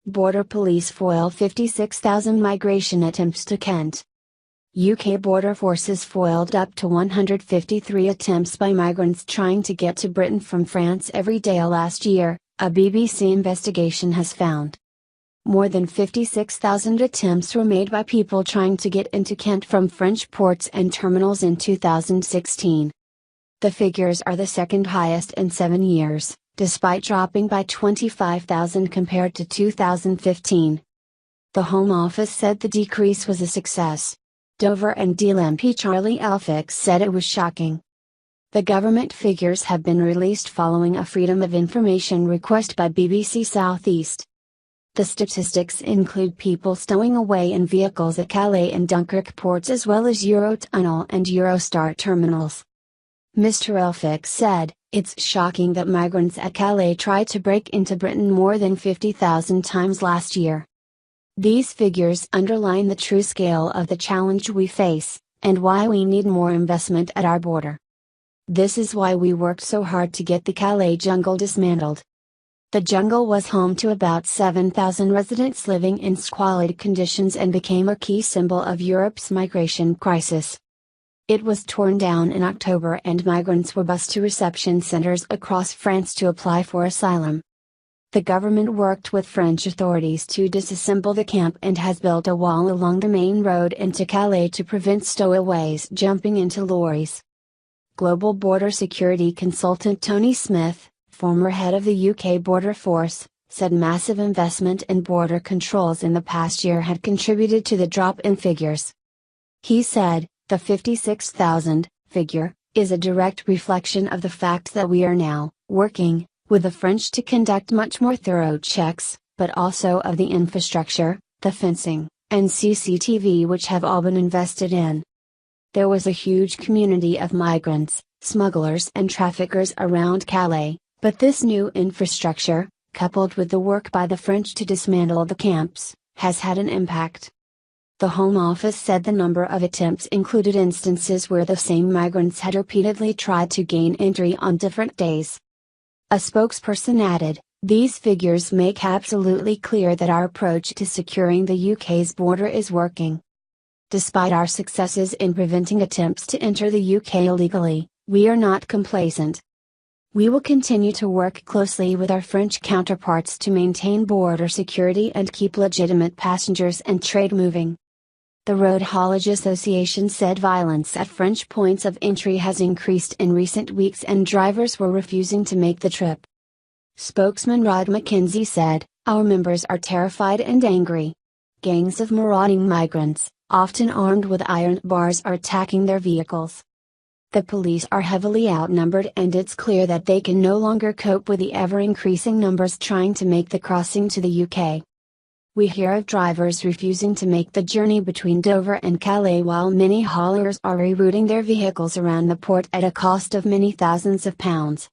Border police foil 56,000 migration attempts to Kent. UK border forces foiled up to 153 attempts by migrants trying to get to Britain from France every day last year, a BBC investigation has found. More than 56,000 attempts were made by people trying to get into Kent from French ports and terminals in 2016. The figures are the second highest in 7 years, despite dropping by 25,000 compared to 2015. The Home Office said the decrease was a success. Dover and Deal MP Charlie Elphicke said it was shocking. The government figures have been released following a Freedom of Information request by BBC South East. The statistics include people stowing away in vehicles at Calais and Dunkirk ports as well as Eurotunnel and Eurostar terminals. Mr. Elphicke said, "It's shocking that migrants at Calais tried to break into Britain more than 50,000 times last year. These figures underline the true scale of the challenge we face, and why we need more investment at our border. This is why we worked so hard to get the Calais jungle dismantled." The jungle was home to about 7,000 residents living in squalid conditions and became a key symbol of Europe's migration crisis. It was torn down in October and migrants were bused to reception centers across France to apply for asylum. The government worked with French authorities to disassemble the camp and has built a wall along the main road into Calais to prevent stowaways jumping into lorries. Global border security consultant Tony Smith, former head of the UK Border Force, said massive investment in border controls in the past year had contributed to the drop in figures. He said, "The 56,000 figure is a direct reflection of the fact that we are now working with the French to conduct much more thorough checks, but also of the infrastructure, the fencing, and CCTV which have all been invested in." There was a huge community of migrants, smugglers and traffickers around Calais, but this new infrastructure, coupled with the work by the French to dismantle the camps, has had an impact. The Home Office said the number of attempts included instances where the same migrants had repeatedly tried to gain entry on different days. A spokesperson added, "These figures make absolutely clear that our approach to securing the UK's border is working. Despite our successes in preventing attempts to enter the UK illegally, we are not complacent. We will continue to work closely with our French counterparts to maintain border security and keep legitimate passengers and trade moving." The Road Haulage Association said violence at French points of entry has increased in recent weeks and drivers were refusing to make the trip. Spokesman Rod McKenzie said, "Our members are terrified and angry. Gangs of marauding migrants, often armed with iron bars, are attacking their vehicles. The police are heavily outnumbered and it's clear that they can no longer cope with the ever-increasing numbers trying to make the crossing to the UK. We hear of drivers refusing to make the journey between Dover and Calais while many haulers are rerouting their vehicles around the port at a cost of many thousands of pounds.